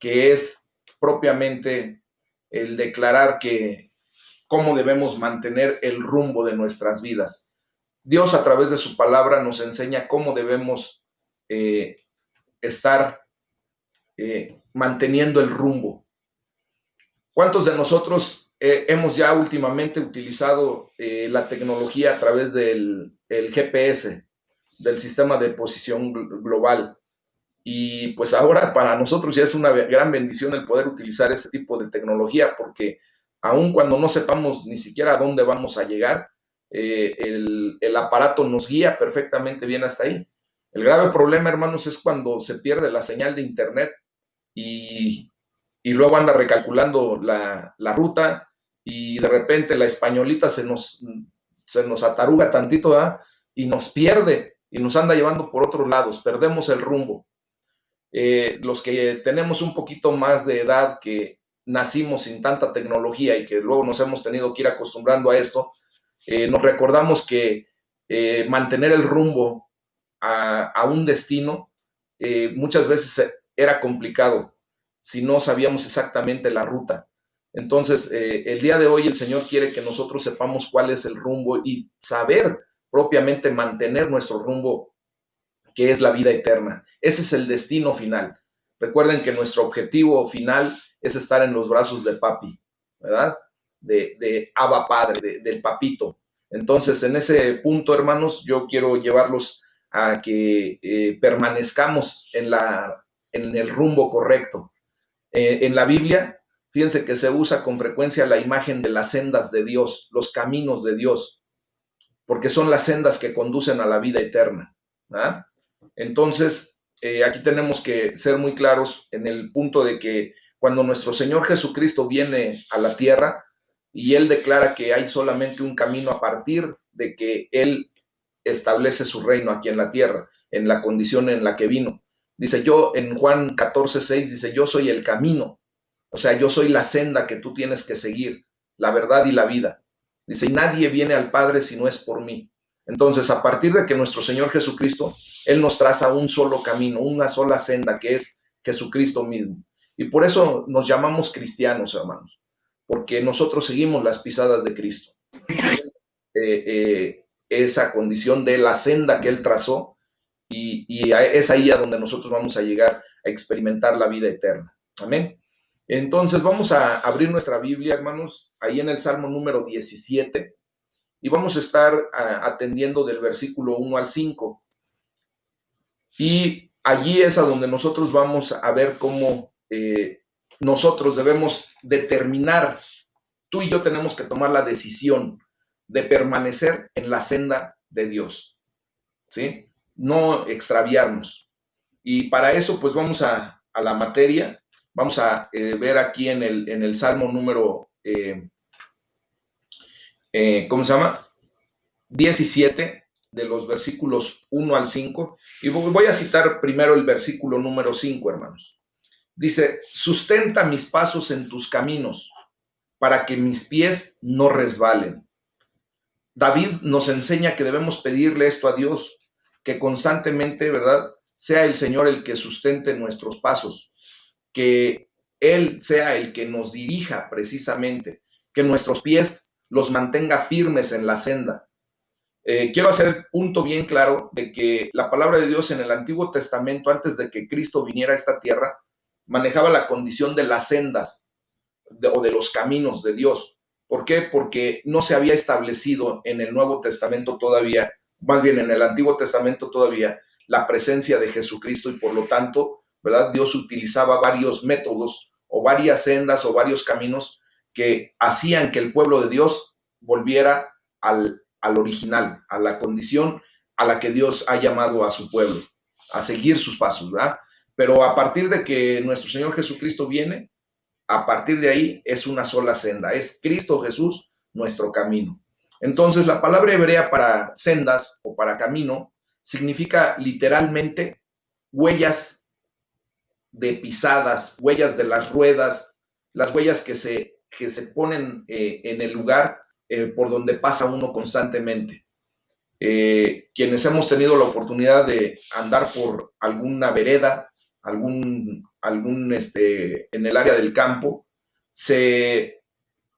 que es propiamente el declarar que cómo debemos mantener el rumbo de nuestras vidas. Dios a través de su palabra nos enseña cómo debemos estar manteniendo el rumbo. ¿Cuántos de nosotros hemos ya últimamente utilizado la tecnología a través del GPS, del sistema de posición global? Y pues ahora para nosotros ya es una gran bendición el poder utilizar ese tipo de tecnología, porque aun cuando no sepamos ni siquiera a dónde vamos a llegar, el aparato nos guía perfectamente bien hasta ahí. El grave problema, hermanos, es cuando se pierde la señal de internet y, y luego anda recalculando la ruta y de repente la españolita se nos ataruga tantito, ¿verdad? Y nos pierde y nos anda llevando por otros lados, perdemos el rumbo. Los que tenemos un poquito más de edad, que nacimos sin tanta tecnología y que luego nos hemos tenido que ir acostumbrando a esto, nos recordamos que mantener el rumbo a un destino muchas veces era complicado si no sabíamos exactamente la ruta. Entonces, el día de hoy el Señor quiere que nosotros sepamos cuál es el rumbo y saber propiamente mantener nuestro rumbo, que es la vida eterna. Ese es el destino final. Recuerden que nuestro objetivo final es estar en los brazos de papi, ¿verdad? De Abba Padre, del papito. Entonces, en ese punto, hermanos, yo quiero llevarlos a que permanezcamos en el rumbo correcto. En la Biblia, fíjense que se usa con frecuencia la imagen de las sendas de Dios, los caminos de Dios, porque son las sendas que conducen a la vida eterna, ¿verdad? Entonces, aquí tenemos que ser muy claros en el punto de que cuando nuestro Señor Jesucristo viene a la tierra y Él declara que hay solamente un camino a partir de que Él establece su reino aquí en la tierra, en la condición en la que vino. Dice yo en Juan 14:6, dice, yo soy el camino, o sea, yo soy la senda que tú tienes que seguir, la verdad y la vida. Dice, y nadie viene al Padre si no es por mí. Entonces, a partir de que nuestro Señor Jesucristo, Él nos traza un solo camino, una sola senda, que es Jesucristo mismo. Y por eso nos llamamos cristianos, hermanos, porque nosotros seguimos las pisadas de Cristo. Esa condición de la senda que Él trazó, y es ahí a donde nosotros vamos a llegar a experimentar la vida eterna. Amén. Entonces vamos a abrir nuestra Biblia, hermanos, ahí en el Salmo número 17, y vamos a estar atendiendo del versículo 1 al 5. Y allí es a donde nosotros vamos a ver cómo nosotros debemos determinar, tú y yo tenemos que tomar la decisión de permanecer en la senda de Dios, ¿sí? No extraviarnos. Y para eso, pues vamos a la materia. Vamos a ver aquí en el Salmo número, ¿cómo se llama? 17, de los versículos 1 al 5. Y voy a citar primero el versículo número 5, hermanos. Dice, sustenta mis pasos en tus caminos, para que mis pies no resbalen. David nos enseña que debemos pedirle esto a Dios, que constantemente, ¿verdad?, sea el Señor el que sustente nuestros pasos, que Él sea el que nos dirija precisamente, que nuestros pies los mantenga firmes en la senda. Quiero hacer el punto bien claro de que la palabra de Dios en el Antiguo Testamento, antes de que Cristo viniera a esta tierra, manejaba la condición de las sendas o de los caminos de Dios. ¿Por qué? Porque no se había establecido en el Nuevo Testamento todavía, más bien en el Antiguo Testamento todavía, la presencia de Jesucristo, y por lo tanto, ¿verdad?, Dios utilizaba varios métodos o varias sendas o varios caminos que hacían que el pueblo de Dios volviera al original, a la condición a la que Dios ha llamado a su pueblo, a seguir sus pasos, ¿verdad? Pero a partir de que nuestro Señor Jesucristo viene, a partir de ahí es una sola senda, es Cristo Jesús nuestro camino. Entonces, la palabra hebrea para sendas o para camino significa literalmente huellas de pisadas, huellas de las ruedas, las huellas que se ponen en el lugar por donde pasa uno constantemente. Quienes hemos tenido la oportunidad de andar por alguna vereda, en el área del campo, se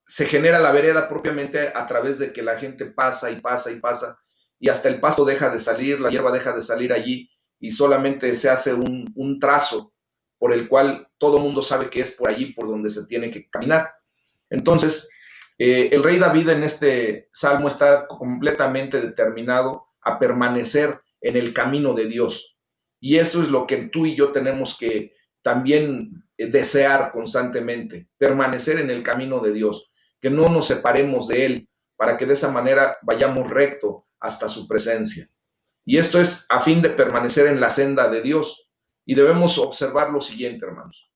genera la vereda propiamente a través de que la gente pasa y pasa y pasa, y hasta el pasto deja de salir, la hierba deja de salir allí, y solamente se hace un trazo por el cual todo mundo sabe que es por allí por donde se tiene que caminar. Entonces, el rey David en este salmo está completamente determinado a permanecer en el camino de Dios. Y eso es lo que tú y yo tenemos que también desear constantemente, permanecer en el camino de Dios, que no nos separemos de Él, para que de esa manera vayamos recto hasta su presencia. Y esto es a fin de permanecer en la senda de Dios. Y debemos observar lo siguiente, hermanos.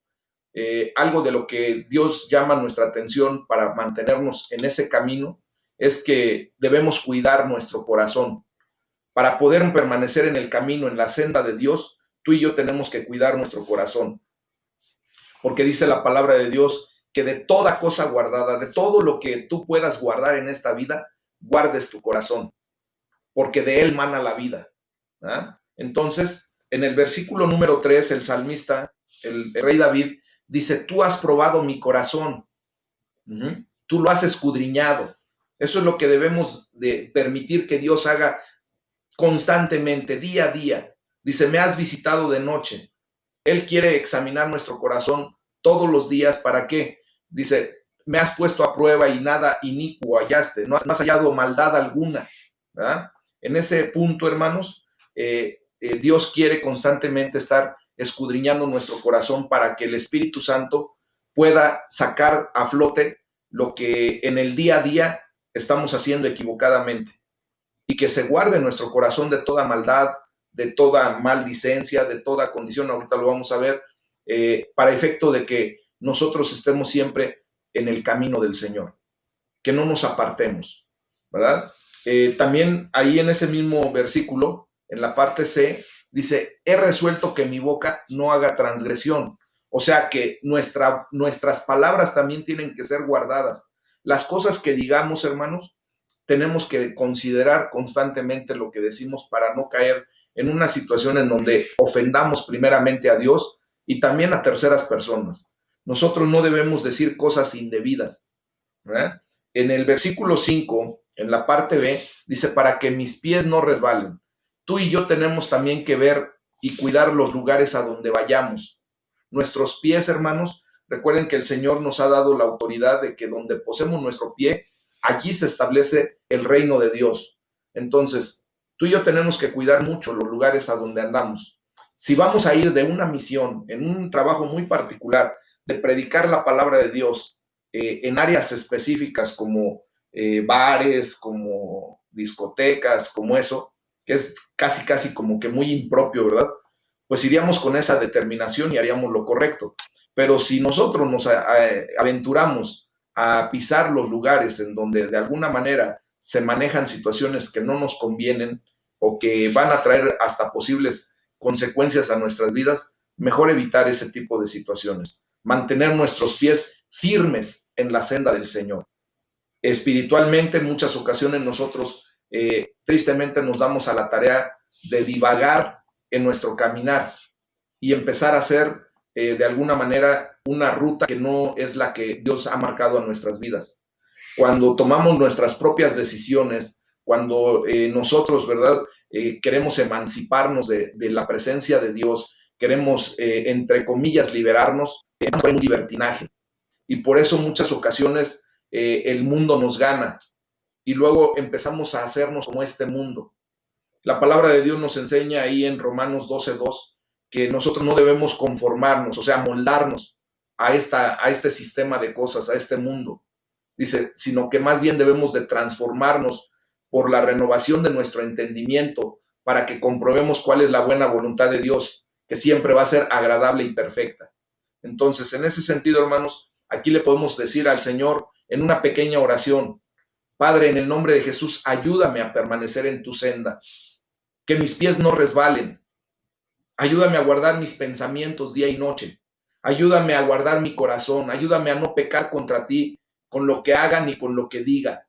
Algo de lo que Dios llama nuestra atención para mantenernos en ese camino es que debemos cuidar nuestro corazón. Para poder permanecer en el camino, en la senda de Dios, tú y yo tenemos que cuidar nuestro corazón. Porque dice la palabra de Dios que de toda cosa guardada, de todo lo que tú puedas guardar en esta vida, guardes tu corazón, porque de él mana la vida. ¿Ah? Entonces, en el versículo número 3, el salmista, el rey David, dice, tú has probado mi corazón, tú lo has escudriñado. Eso es lo que debemos de permitir que Dios haga constantemente, día a día. Dice, me has visitado de noche. Él quiere examinar nuestro corazón todos los días. ¿Para qué? Dice, me has puesto a prueba y nada inicuo hallaste, no has hallado maldad alguna, ¿verdad? En ese punto, hermanos, Dios quiere constantemente estar escudriñando nuestro corazón para que el Espíritu Santo pueda sacar a flote lo que en el día a día estamos haciendo equivocadamente, y que se guarde nuestro corazón de toda maldad, de toda maldicencia, de toda condición. Ahorita lo vamos a ver, para efecto de que nosotros estemos siempre en el camino del Señor, que no nos apartemos, ¿verdad? También ahí en ese mismo versículo, en la parte C, dice, he resuelto que mi boca no haga transgresión. O sea que nuestras palabras también tienen que ser guardadas. Las cosas que digamos, hermanos, tenemos que considerar constantemente lo que decimos para no caer en una situación en donde ofendamos primeramente a Dios y también a terceras personas. Nosotros no debemos decir cosas indebidas, ¿verdad? En el versículo 5, en la parte B, dice, para que mis pies no resbalen. Tú y yo tenemos también que ver y cuidar los lugares a donde vayamos. Nuestros pies, hermanos, recuerden que el Señor nos ha dado la autoridad de que donde posemos nuestro pie, allí se establece el reino de Dios. Entonces, tú y yo tenemos que cuidar mucho los lugares a donde andamos. Si vamos a ir de una misión, en un trabajo muy particular, de predicar la palabra de Dios, en áreas específicas como bares, como discotecas, como eso, que es casi como que muy impropio, ¿verdad? Pues iríamos con esa determinación y haríamos lo correcto. Pero si nosotros nos aventuramos a pisar los lugares en donde de alguna manera se manejan situaciones que no nos convienen o que van a traer hasta posibles consecuencias a nuestras vidas, mejor evitar ese tipo de situaciones. Mantener nuestros pies firmes en la senda del Señor. Espiritualmente, en muchas ocasiones nosotros tristemente nos damos a la tarea de divagar en nuestro caminar y empezar a hacer de alguna manera una ruta que no es la que Dios ha marcado a nuestras vidas. Cuando tomamos nuestras propias decisiones, cuando nosotros, ¿verdad? Queremos emanciparnos de la presencia de Dios, queremos, entre comillas, liberarnos, hay un libertinaje. Y por eso muchas ocasiones el mundo nos gana y luego empezamos a hacernos como este mundo. La palabra de Dios nos enseña ahí en Romanos 12:2 que nosotros no debemos conformarnos, o sea, moldarnos a este sistema de cosas, a este mundo. Dice, sino que más bien debemos de transformarnos por la renovación de nuestro entendimiento para que comprobemos cuál es la buena voluntad de Dios, que siempre va a ser agradable y perfecta. Entonces, en ese sentido, hermanos, aquí le podemos decir al Señor en una pequeña oración, Padre, en el nombre de Jesús, ayúdame a permanecer en tu senda, que mis pies no resbalen. Ayúdame a guardar mis pensamientos día y noche. Ayúdame a guardar mi corazón. Ayúdame a no pecar contra ti con lo que haga ni con lo que diga.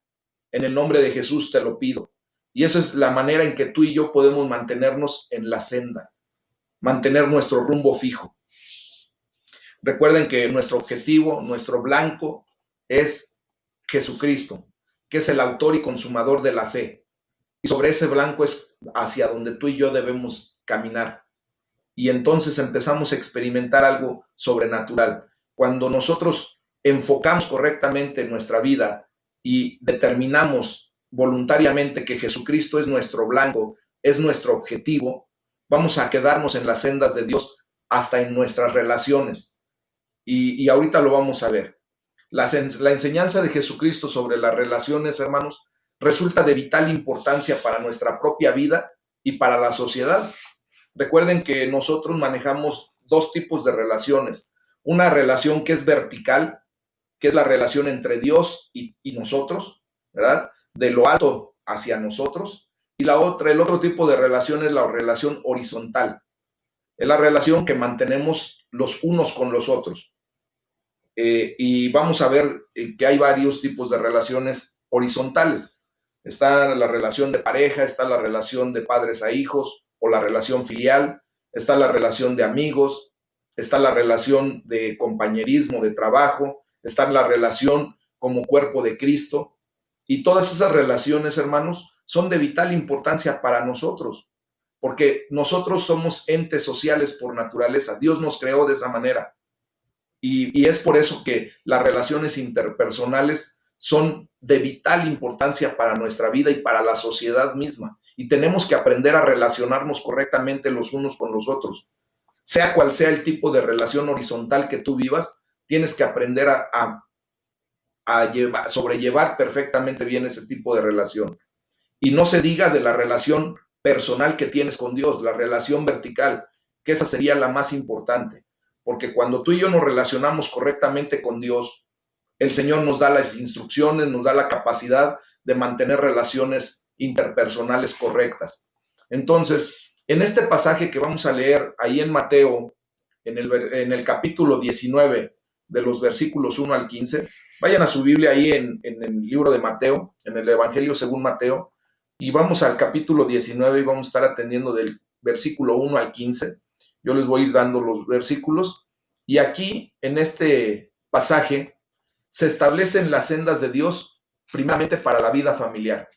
En el nombre de Jesús te lo pido. Y esa es la manera en que tú y yo podemos mantenernos en la senda, mantener nuestro rumbo fijo. Recuerden que nuestro objetivo, nuestro blanco es Jesucristo, que es el autor y consumador de la fe. Y sobre ese blanco es hacia donde tú y yo debemos caminar. Y entonces empezamos a experimentar algo sobrenatural. Cuando nosotros enfocamos correctamente nuestra vida y determinamos voluntariamente que Jesucristo es nuestro blanco, es nuestro objetivo, vamos a quedarnos en las sendas de Dios hasta en nuestras relaciones. Y ahorita lo vamos a ver. La enseñanza de Jesucristo sobre las relaciones, hermanos, resulta de vital importancia para nuestra propia vida y para la sociedad. Recuerden que nosotros manejamos dos tipos de relaciones. Una relación que es vertical, que es la relación entre Dios y nosotros, ¿verdad? De lo alto hacia nosotros. Y la otra, el otro tipo de relación es la relación horizontal. Es la relación que mantenemos los unos con los otros. Y vamos a ver que hay varios tipos de relaciones horizontales. Está la relación de pareja, está la relación de padres a hijos o la relación filial, está la relación de amigos, está la relación de compañerismo, de trabajo, está la relación como cuerpo de Cristo. Y todas esas relaciones, hermanos, son de vital importancia para nosotros, porque nosotros somos entes sociales por naturaleza. Dios nos creó de esa manera. Y es por eso que las relaciones interpersonales son de vital importancia para nuestra vida y para la sociedad misma. Y tenemos que aprender a relacionarnos correctamente los unos con los otros. Sea cual sea el tipo de relación horizontal que tú vivas, tienes que aprender a sobrellevar perfectamente bien ese tipo de relación. Y no se diga de la relación personal que tienes con Dios, la relación vertical, que esa sería la más importante. Porque cuando tú y yo nos relacionamos correctamente con Dios, el Señor nos da las instrucciones, nos da la capacidad de mantener relaciones interpersonales correctas. Entonces, en este pasaje que vamos a leer ahí en Mateo, en el capítulo 19, de los versículos 1 al 15, vayan a su Biblia ahí en el libro de Mateo, en el Evangelio según Mateo, y vamos al capítulo 19 y vamos a estar atendiendo del versículo 1 al 15. Yo les voy a ir dando los versículos. Y aquí, en este pasaje, se establecen las sendas de Dios primeramente para la vida familiar.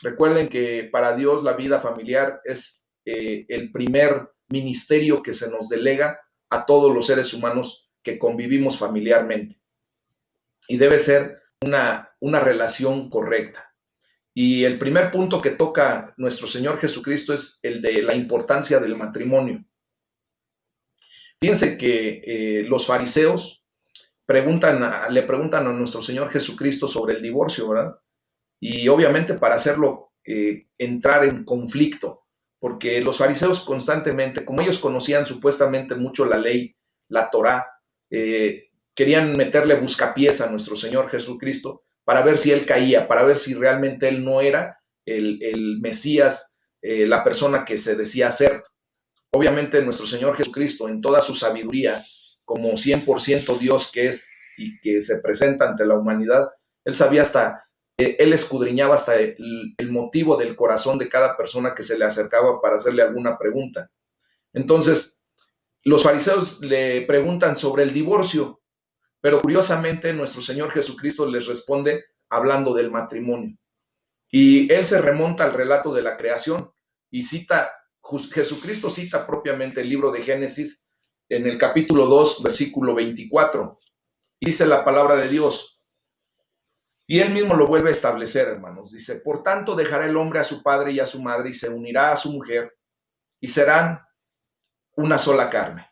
Recuerden que para Dios la vida familiar es el primer ministerio que se nos delega a todos los seres humanos que convivimos familiarmente. Y debe ser una relación correcta. Y el primer punto que toca nuestro Señor Jesucristo es el de la importancia del matrimonio. Fíjense que los fariseos le preguntan a nuestro Señor Jesucristo sobre el divorcio, ¿verdad? Y obviamente para hacerlo entrar en conflicto, porque los fariseos constantemente, como ellos conocían supuestamente mucho la ley, la Torá, querían meterle buscapiés a nuestro Señor Jesucristo para ver si él caía, para ver si realmente él no era el Mesías, la persona que se decía ser. Obviamente nuestro Señor Jesucristo, en toda su sabiduría, como 100% Dios que es y que se presenta ante la humanidad, él sabía él escudriñaba hasta el motivo del corazón de cada persona que se le acercaba para hacerle alguna pregunta. Entonces, los fariseos le preguntan sobre el divorcio, pero curiosamente nuestro Señor Jesucristo les responde hablando del matrimonio. Y él se remonta al relato de la creación y Jesucristo cita propiamente el libro de Génesis en el capítulo 2, versículo 24. Dice la palabra de Dios. Y él mismo lo vuelve a establecer, hermanos. Dice, por tanto dejará el hombre a su padre y a su madre y se unirá a su mujer y serán una sola carne.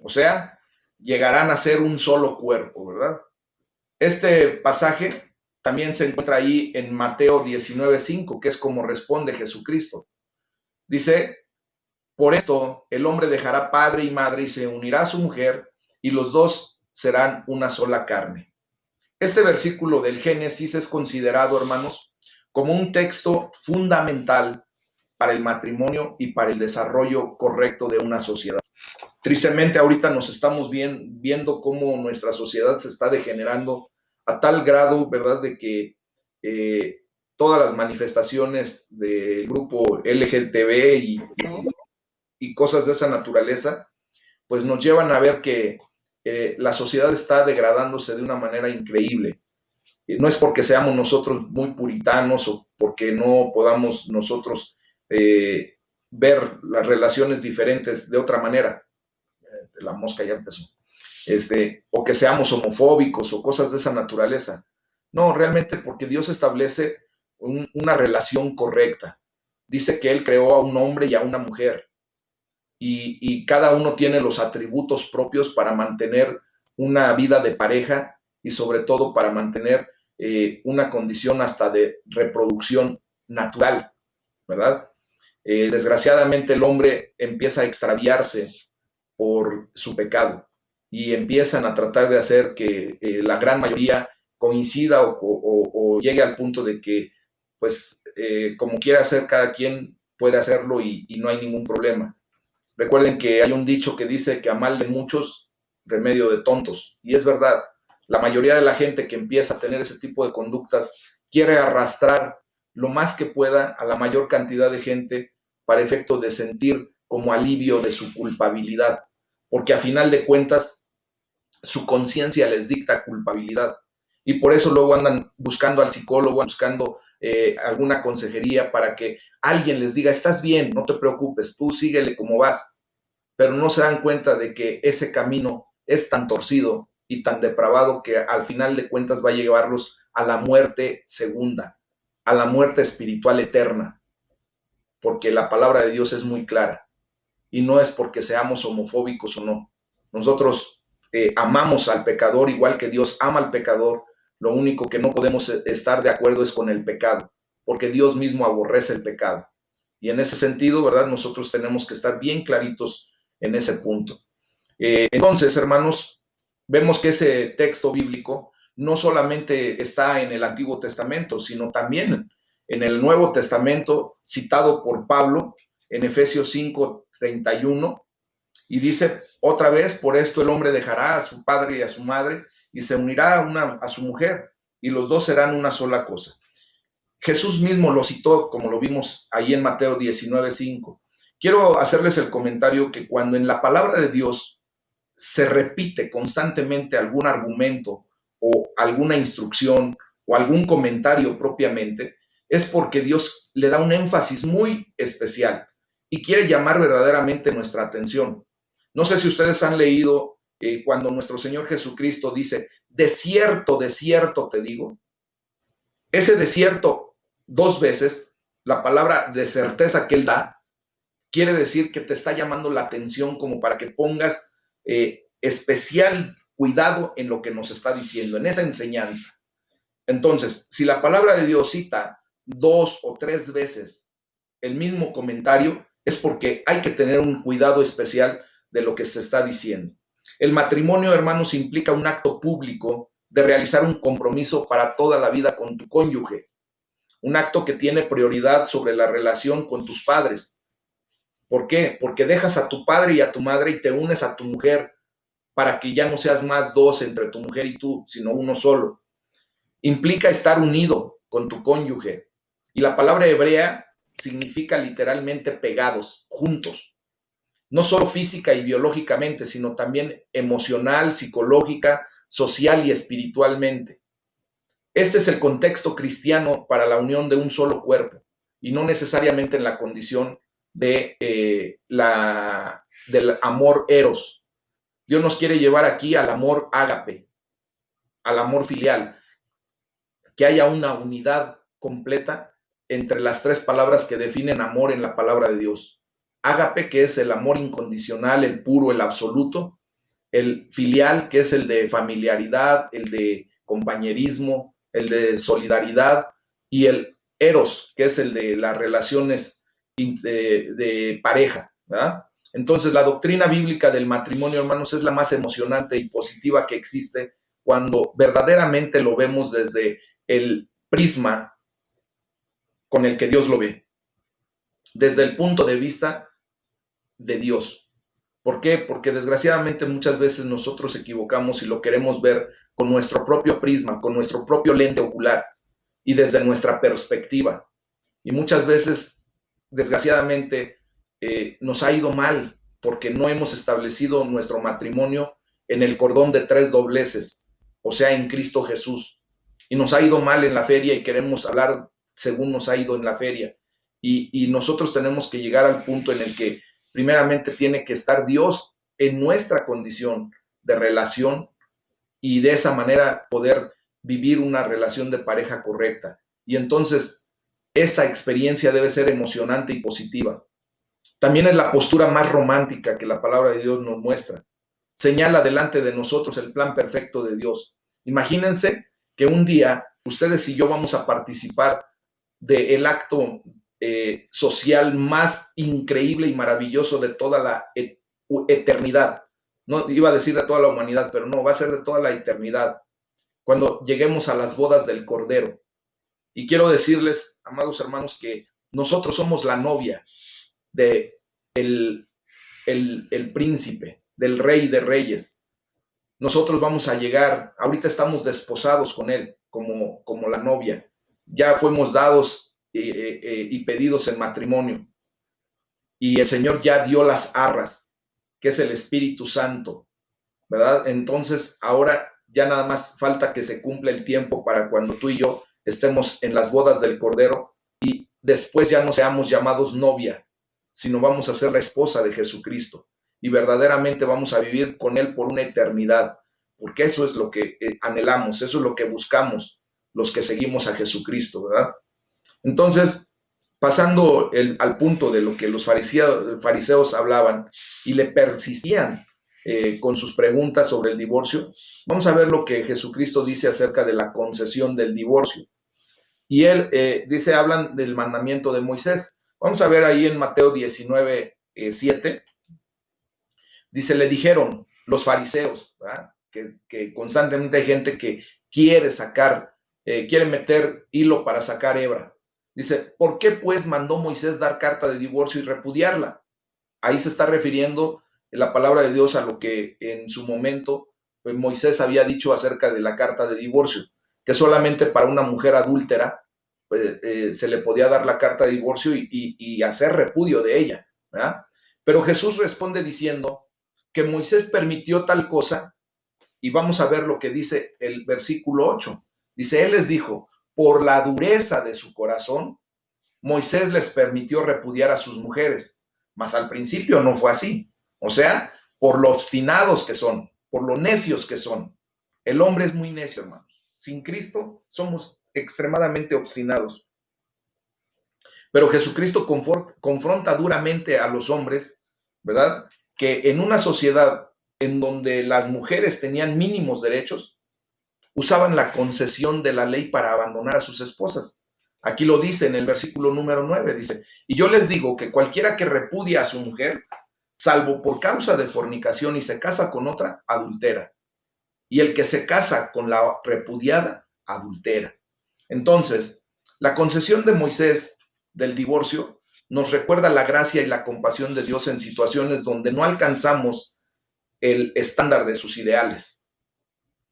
O sea, llegarán a ser un solo cuerpo, ¿verdad? Este pasaje también se encuentra ahí en Mateo 19:5, que es como responde Jesucristo. Dice, por esto el hombre dejará padre y madre y se unirá a su mujer y los dos serán una sola carne. Este versículo del Génesis es considerado, hermanos, como un texto fundamental para el matrimonio y para el desarrollo correcto de una sociedad. Tristemente, ahorita nos estamos viendo cómo nuestra sociedad se está degenerando a tal grado, ¿verdad?, de que todas las manifestaciones del grupo LGTB y cosas de esa naturaleza, pues nos llevan a ver que la sociedad está degradándose de una manera increíble. No es porque seamos nosotros muy puritanos o porque no podamos nosotros ver las relaciones diferentes de otra manera. La mosca ya empezó. O que seamos homofóbicos o cosas de esa naturaleza. No, realmente porque Dios establece una relación correcta. Dice que Él creó a un hombre y a una mujer y cada uno tiene los atributos propios para mantener una vida de pareja y sobre todo para mantener una condición hasta de reproducción natural, ¿verdad? Desgraciadamente el hombre empieza a extraviarse por su pecado y empiezan a tratar de hacer que la gran mayoría coincida o llegue al punto de que, pues, como quiera hacer cada quien puede hacerlo y no hay ningún problema. Recuerden que hay un dicho que dice que a mal de muchos, remedio de tontos. Y es verdad, la mayoría de la gente que empieza a tener ese tipo de conductas quiere arrastrar lo más que pueda a la mayor cantidad de gente para efecto de sentir como alivio de su culpabilidad. Porque a final de cuentas, su conciencia les dicta culpabilidad. Y por eso luego andan buscando al psicólogo, buscando alguna consejería para que alguien les diga, estás bien, no te preocupes, tú síguele como vas, pero no se dan cuenta de que ese camino es tan torcido y tan depravado que al final de cuentas va a llevarlos a la muerte segunda, a la muerte espiritual eterna, porque la palabra de Dios es muy clara y no es porque seamos homofóbicos o no. Nosotros amamos al pecador igual que Dios ama al pecador. Lo único que no podemos estar de acuerdo es con el pecado, porque Dios mismo aborrece el pecado. Y en ese sentido, ¿verdad? Nosotros tenemos que estar bien claritos en ese punto. Entonces, hermanos, vemos que ese texto bíblico no solamente está en el Antiguo Testamento, sino también en el Nuevo Testamento, citado por Pablo en Efesios 5:31, y dice otra vez, por esto el hombre dejará a su padre y a su madre y se unirá a su mujer, y los dos serán una sola cosa. Jesús mismo lo citó, como lo vimos ahí en Mateo 19:5. Quiero hacerles el comentario que cuando en la palabra de Dios se repite constantemente algún argumento o alguna instrucción o algún comentario propiamente, es porque Dios le da un énfasis muy especial y quiere llamar verdaderamente nuestra atención. No sé si ustedes han leído cuando nuestro Señor Jesucristo dice, de cierto te digo. Ese desierto dos veces, la palabra de certeza que Él da, quiere decir que te está llamando la atención como para que pongas especial cuidado en lo que nos está diciendo, en esa enseñanza. Entonces, si la palabra de Dios cita dos o tres veces el mismo comentario, es porque hay que tener un cuidado especial de lo que se está diciendo. El matrimonio, hermanos, implica un acto público de realizar un compromiso para toda la vida con tu cónyuge, un acto que tiene prioridad sobre la relación con tus padres. ¿Por qué? Porque dejas a tu padre y a tu madre y te unes a tu mujer para que ya no seas más dos entre tu mujer y tú, sino uno solo. Implica estar unido con tu cónyuge. Y la palabra hebrea significa literalmente pegados, juntos. No solo física y biológicamente, sino también emocional, psicológica, social y espiritualmente. Este es el contexto cristiano para la unión de un solo cuerpo y no necesariamente en la condición del amor eros. Dios nos quiere llevar aquí al amor ágape, al amor filial, que haya una unidad completa entre las tres palabras que definen amor en la palabra de Dios. Ágape, que es el amor incondicional, el puro, el absoluto. El filial, que es el de familiaridad, el de compañerismo, el de solidaridad. Y el eros, que es el de las relaciones de pareja, ¿verdad? Entonces, la doctrina bíblica del matrimonio, hermanos, es la más emocionante y positiva que existe cuando verdaderamente lo vemos desde el prisma con el que Dios lo ve, desde el punto de vista de Dios. ¿Por qué? Porque desgraciadamente muchas veces nosotros equivocamos y lo queremos ver con nuestro propio prisma, con nuestro propio lente ocular y desde nuestra perspectiva. Y muchas veces, desgraciadamente, nos ha ido mal porque no hemos establecido nuestro matrimonio en el cordón de 3 dobleces, o sea, en Cristo Jesús. Y nos ha ido mal en la feria y queremos hablar según nos ha ido en la feria. Y nosotros tenemos que llegar al punto en el que primeramente tiene que estar Dios en nuestra condición de relación y de esa manera poder vivir una relación de pareja correcta. Y entonces esa experiencia debe ser emocionante y positiva. También es la postura más romántica que la palabra de Dios nos muestra. Señala delante de nosotros el plan perfecto de Dios. Imagínense que un día ustedes y yo vamos a participar del acto social más increíble y maravilloso de toda la eternidad. No iba a decir de toda la humanidad, pero no, va a ser de toda la eternidad, cuando lleguemos a las bodas del Cordero. Y quiero decirles, amados hermanos, que nosotros somos la novia de el príncipe, del rey de reyes. Nosotros vamos a llegar, ahorita estamos desposados con él, como la novia. Ya fuimos dados y pedidos en matrimonio. Y el Señor ya dio las arras, que es el Espíritu Santo, ¿verdad? Entonces, ahora ya nada más falta que se cumpla el tiempo para cuando tú y yo estemos en las bodas del Cordero y después ya no seamos llamados novia, sino vamos a ser la esposa de Jesucristo y verdaderamente vamos a vivir con Él por una eternidad, porque eso es lo que anhelamos, eso es lo que buscamos los que seguimos a Jesucristo, ¿verdad? Entonces, pasando al punto de lo que los fariseos hablaban y le persistían con sus preguntas sobre el divorcio, vamos a ver lo que Jesucristo dice acerca de la concesión del divorcio. Y él dice, hablan del mandamiento de Moisés. Vamos a ver ahí en Mateo 19, 7. Dice, le dijeron los fariseos, ¿verdad? Que constantemente hay gente que quiere sacar, quiere meter hilo para sacar hebra. Dice, ¿por qué pues mandó Moisés dar carta de divorcio y repudiarla? Ahí se está refiriendo en la palabra de Dios a lo que en su momento Moisés había dicho acerca de la carta de divorcio, que solamente para una mujer adúltera se le podía dar la carta de divorcio y hacer repudio de ella, ¿verdad? Pero Jesús responde diciendo que Moisés permitió tal cosa, y vamos a ver lo que dice el versículo 8. Dice, él les dijo, por la dureza de su corazón, Moisés les permitió repudiar a sus mujeres, mas al principio no fue así. O sea, por lo obstinados que son, por lo necios que son. El hombre es muy necio, hermanos. Sin Cristo somos extremadamente obstinados. Pero Jesucristo confronta duramente a los hombres, ¿verdad? Que en una sociedad en donde las mujeres tenían mínimos derechos, usaban la concesión de la ley para abandonar a sus esposas. Aquí lo dice en el versículo número 9, dice, y yo les digo que cualquiera que repudia a su mujer, salvo por causa de fornicación y se casa con otra, adultera. Y el que se casa con la repudiada, adultera. Entonces, la concesión de Moisés del divorcio nos recuerda la gracia y la compasión de Dios en situaciones donde no alcanzamos el estándar de sus ideales,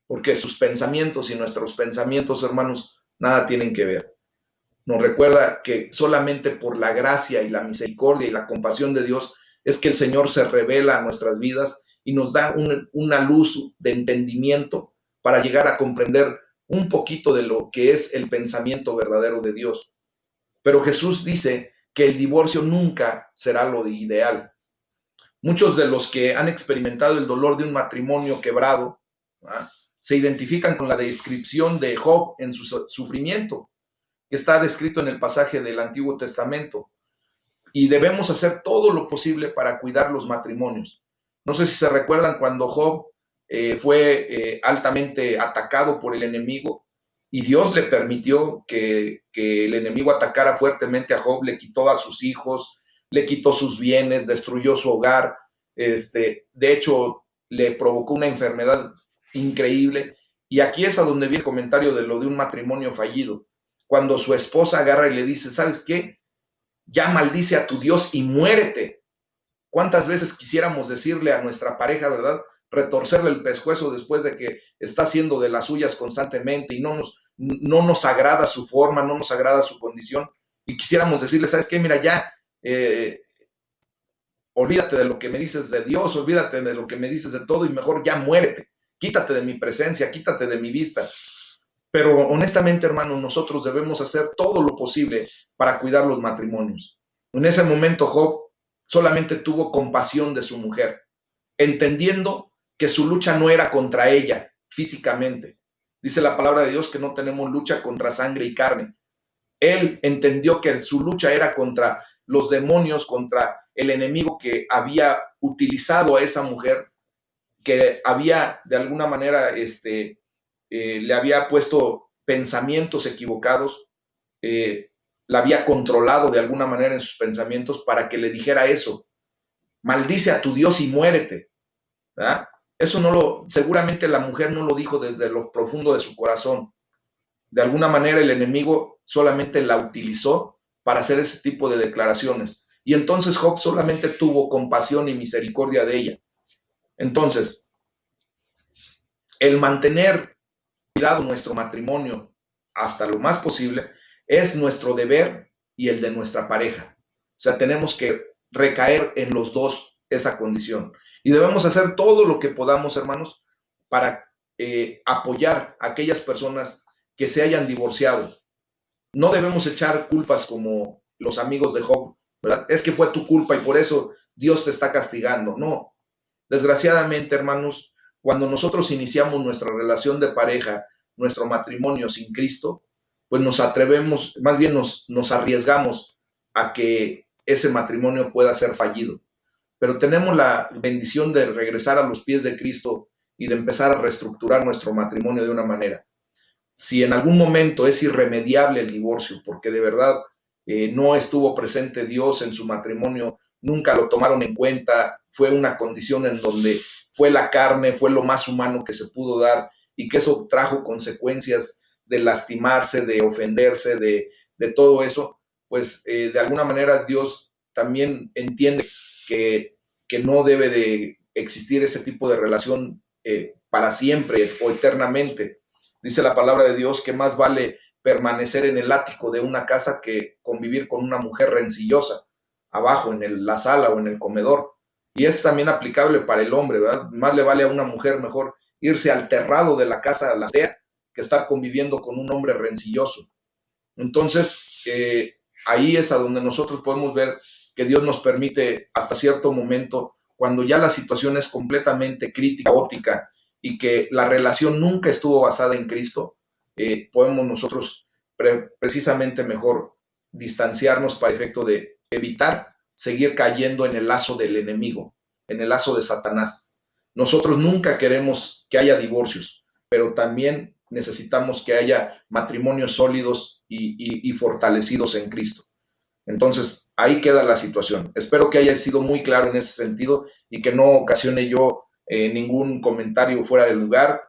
porque sus pensamientos y nuestros pensamientos, hermanos, nada tienen que ver. Nos recuerda que solamente por la gracia y la misericordia y la compasión de Dios es que el Señor se revela a nuestras vidas y nos da una luz de entendimiento para llegar a comprender un poquito de lo que es el pensamiento verdadero de Dios. Pero Jesús dice que el divorcio nunca será lo ideal. Muchos de los que han experimentado el dolor de un matrimonio quebrado, ¿verdad?, se identifican con la descripción de Job en su sufrimiento, que está descrito en el pasaje del Antiguo Testamento. Y debemos hacer todo lo posible para cuidar los matrimonios. No sé si se recuerdan cuando Job fue altamente atacado por el enemigo y Dios le permitió que el enemigo atacara fuertemente a Job, le quitó a sus hijos, le quitó sus bienes, destruyó su hogar, de hecho le provocó una enfermedad increíble. Y aquí es a donde viene el comentario de lo de un matrimonio fallido, cuando su esposa agarra y le dice, ¿sabes qué? Ya maldice a tu Dios y muérete. ¿Cuántas veces quisiéramos decirle a nuestra pareja, verdad? Retorcerle el pescuezo después de que está haciendo de las suyas constantemente y no nos agrada su forma, no nos agrada su condición. Y quisiéramos decirle, ¿sabes qué? Mira, ya, olvídate de lo que me dices de Dios, olvídate de lo que me dices de todo y mejor ya muérete, quítate de mi presencia, quítate de mi vista. Pero honestamente, hermano, nosotros debemos hacer todo lo posible para cuidar los matrimonios. En ese momento Job solamente tuvo compasión de su mujer, entendiendo que su lucha no era contra ella físicamente. Dice la palabra de Dios que no tenemos lucha contra sangre y carne. Él entendió que su lucha era contra los demonios, contra el enemigo que había utilizado a esa mujer, que había de alguna manera le había puesto pensamientos equivocados, la había controlado de alguna manera en sus pensamientos para que le dijera eso: maldice a tu Dios y muérete, ¿verdad? Eso seguramente la mujer no lo dijo desde lo profundo de su corazón. De alguna manera el enemigo solamente la utilizó para hacer ese tipo de declaraciones. Y entonces Job solamente tuvo compasión y misericordia de ella. Entonces, el mantener cuidado nuestro matrimonio hasta lo más posible es nuestro deber y el de nuestra pareja. O sea, tenemos que recaer en los dos esa condición. Y debemos hacer todo lo que podamos, hermanos, para apoyar a aquellas personas que se hayan divorciado. No debemos echar culpas como los amigos de Job, ¿verdad? Es que fue tu culpa y por eso Dios te está castigando. No. Desgraciadamente, hermanos, cuando nosotros iniciamos nuestra relación de pareja, nuestro matrimonio sin Cristo, pues nos atrevemos, más bien nos arriesgamos a que ese matrimonio pueda ser fallido. Pero tenemos la bendición de regresar a los pies de Cristo y de empezar a reestructurar nuestro matrimonio de una manera. Si en algún momento es irremediable el divorcio, porque de verdad no estuvo presente Dios en su matrimonio, nunca lo tomaron en cuenta, fue una condición en donde fue la carne, fue lo más humano que se pudo dar y que eso trajo consecuencias de lastimarse, de ofenderse, de todo eso, pues de alguna manera Dios también entiende que no debe de existir ese tipo de relación para siempre o eternamente. Dice la palabra de Dios que más vale permanecer en el ático de una casa que convivir con una mujer rencillosa abajo en la sala o en el comedor. Y es también aplicable para el hombre, ¿verdad? Más le vale a una mujer mejor irse al terrado de la casa a la azotea que estar conviviendo con un hombre rencilloso. Entonces, ahí es a donde nosotros podemos ver que Dios nos permite hasta cierto momento, cuando ya la situación es completamente crítica, caótica, y que la relación nunca estuvo basada en Cristo, podemos nosotros precisamente mejor distanciarnos para efecto de evitar seguir cayendo en el lazo del enemigo, en el lazo de Satanás. Nosotros nunca queremos que haya divorcios, pero también necesitamos que haya matrimonios sólidos y fortalecidos en Cristo. Entonces, ahí queda la situación. Espero que haya sido muy claro en ese sentido y que no ocasione yo ningún comentario fuera de lugar.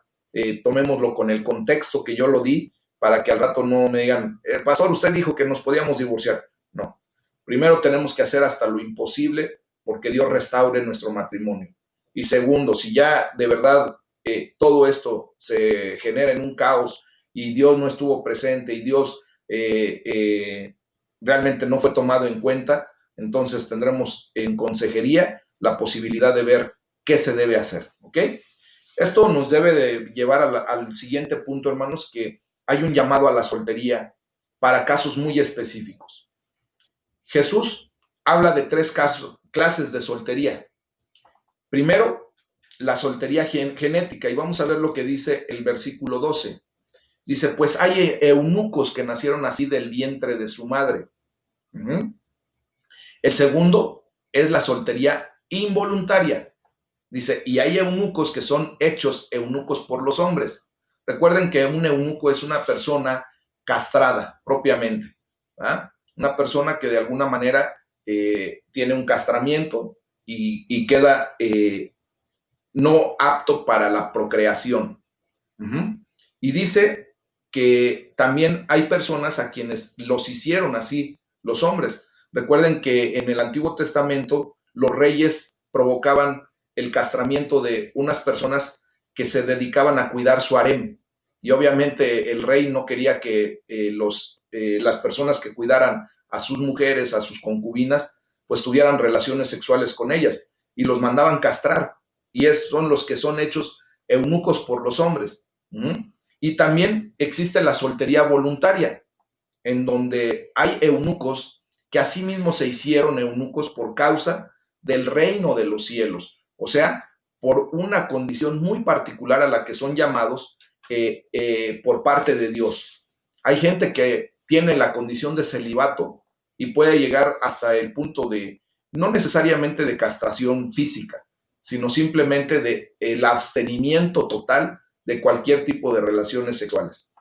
Tomémoslo con el contexto que yo lo di para que al rato no me digan, pastor, usted dijo que nos podíamos divorciar. No. Primero tenemos que hacer hasta lo imposible porque Dios restaure nuestro matrimonio. Y segundo, si ya de verdad todo esto se genera en un caos y Dios no estuvo presente y Dios realmente no fue tomado en cuenta, entonces tendremos en consejería la posibilidad de ver qué se debe hacer, ¿ok? Esto nos debe de llevar al siguiente punto, hermanos, que hay un llamado a la soltería para casos muy específicos. Jesús habla de tres clases de soltería. Primero, la soltería genética, y vamos a ver lo que dice el versículo 12. Dice, pues hay eunucos que nacieron así del vientre de su madre. El segundo es la soltería involuntaria. Dice, y hay eunucos que son hechos eunucos por los hombres. Recuerden que un eunuco es una persona castrada propiamente, ¿verdad? Una persona que de alguna manera tiene un castramiento y queda no apto para la procreación. Y dice que también hay personas a quienes los hicieron así los hombres. Recuerden que en el Antiguo Testamento los reyes provocaban el castramiento de unas personas que se dedicaban a cuidar su harem. Y obviamente el rey no quería que las personas que cuidaran a sus mujeres, a sus concubinas, pues tuvieran relaciones sexuales con ellas y los mandaban castrar. Y son los que son hechos eunucos por los hombres. Y también existe la soltería voluntaria, en donde hay eunucos que asimismo se hicieron eunucos por causa del reino de los cielos, o sea, por una condición muy particular a la que son llamados por parte de Dios. Hay gente que tiene la condición de celibato y puede llegar hasta el punto de, no necesariamente de castración física, sino simplemente de el abstenimiento total de cualquier tipo de relaciones sexuales.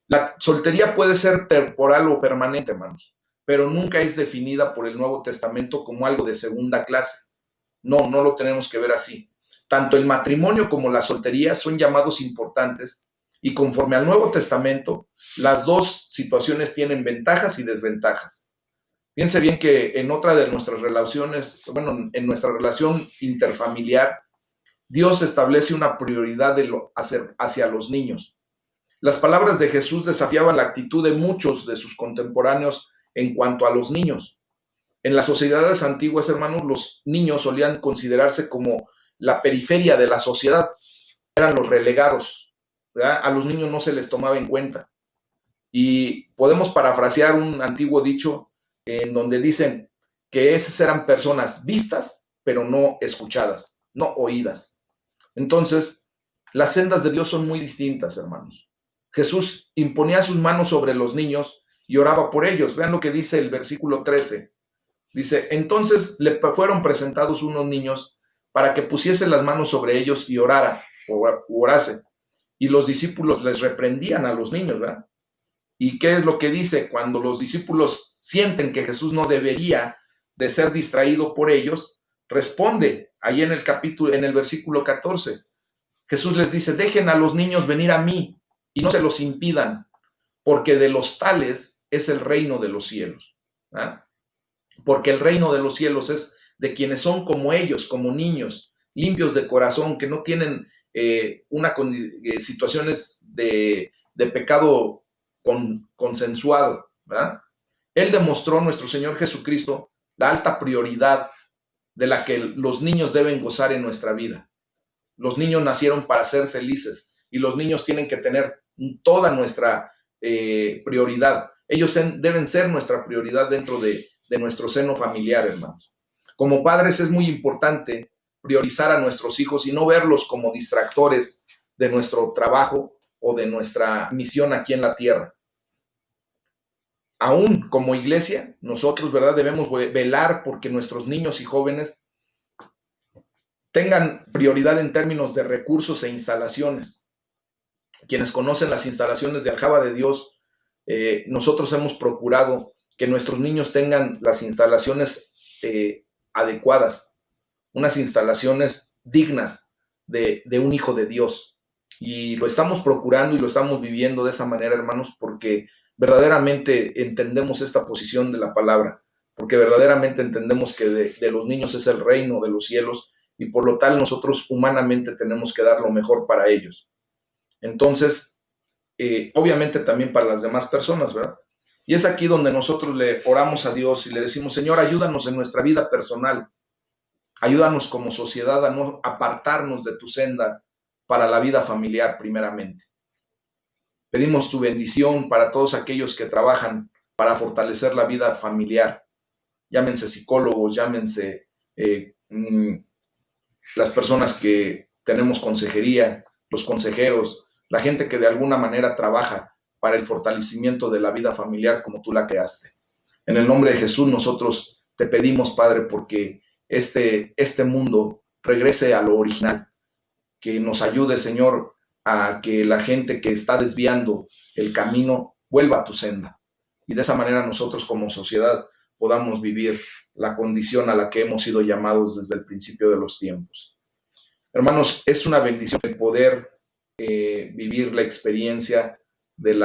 La soltería puede ser temporal o permanente, hermanos, pero nunca es definida por el Nuevo Testamento como algo de segunda clase. No, no lo tenemos que ver así. Tanto el matrimonio como la soltería son llamados importantes y conforme al Nuevo Testamento, las dos situaciones tienen ventajas y desventajas. Piense bien que en otra de nuestras relaciones, bueno, en nuestra relación interfamiliar, Dios establece una prioridad hacia los niños. Las palabras de Jesús desafiaban la actitud de muchos de sus contemporáneos en cuanto a los niños. En las sociedades antiguas, hermanos, los niños solían considerarse como la periferia de la sociedad, eran los relegados, ¿verdad? A los niños no se les tomaba en cuenta. Y podemos parafrasear un antiguo dicho en donde dicen que esas eran personas vistas, pero no escuchadas, no oídas. Entonces, las sendas de Dios son muy distintas, hermanos. Jesús imponía sus manos sobre los niños y oraba por ellos. Vean lo que dice el versículo 13. Dice, entonces le fueron presentados unos niños para que pusiese las manos sobre ellos y orase. Y los discípulos les reprendían a los niños, ¿verdad? ¿Y qué es lo que dice? Cuando los discípulos sienten que Jesús no debería de ser distraído por ellos, responde ahí en el versículo 14. Jesús les dice, dejen a los niños venir a mí y no se los impidan, porque de los tales es el reino de los cielos. ¿Ah? Porque el reino de los cielos es de quienes son como ellos, como niños, limpios de corazón, que no tienen situaciones de pecado consensuado, ¿verdad? Él demostró, nuestro Señor Jesucristo, la alta prioridad de la que los niños deben gozar en nuestra vida. Los niños nacieron para ser felices y los niños tienen que tener toda nuestra prioridad. Ellos deben ser nuestra prioridad dentro de nuestro seno familiar, hermanos. Como padres es muy importante priorizar a nuestros hijos y no verlos como distractores de nuestro trabajo o de nuestra misión aquí en la tierra. Aún como iglesia, nosotros, ¿verdad?, debemos velar porque nuestros niños y jóvenes tengan prioridad en términos de recursos e instalaciones. Quienes conocen las instalaciones de Aljaba de Dios, nosotros hemos procurado que nuestros niños tengan las instalaciones adecuadas, unas instalaciones dignas de un hijo de Dios. Y lo estamos procurando y lo estamos viviendo de esa manera, hermanos, porque verdaderamente entendemos esta posición de la palabra, porque verdaderamente entendemos que de los niños es el reino de los cielos y por lo tal nosotros humanamente tenemos que dar lo mejor para ellos. Entonces, obviamente también para las demás personas, ¿verdad? Y es aquí donde nosotros le oramos a Dios y le decimos, Señor, ayúdanos en nuestra vida personal, ayúdanos como sociedad a no apartarnos de tu senda para la vida familiar primeramente. Pedimos tu bendición para todos aquellos que trabajan para fortalecer la vida familiar, llámense psicólogos, llámense las personas que tenemos consejería, los consejeros, la gente que de alguna manera trabaja para el fortalecimiento de la vida familiar como tú la creaste. En el nombre de Jesús nosotros te pedimos, Padre, porque este mundo regrese a lo original, que nos ayude, Señor, a que la gente que está desviando el camino vuelva a tu senda. Y de esa manera nosotros como sociedad podamos vivir la condición a la que hemos sido llamados desde el principio de los tiempos. Hermanos, es una bendición el poder vivir la experiencia de la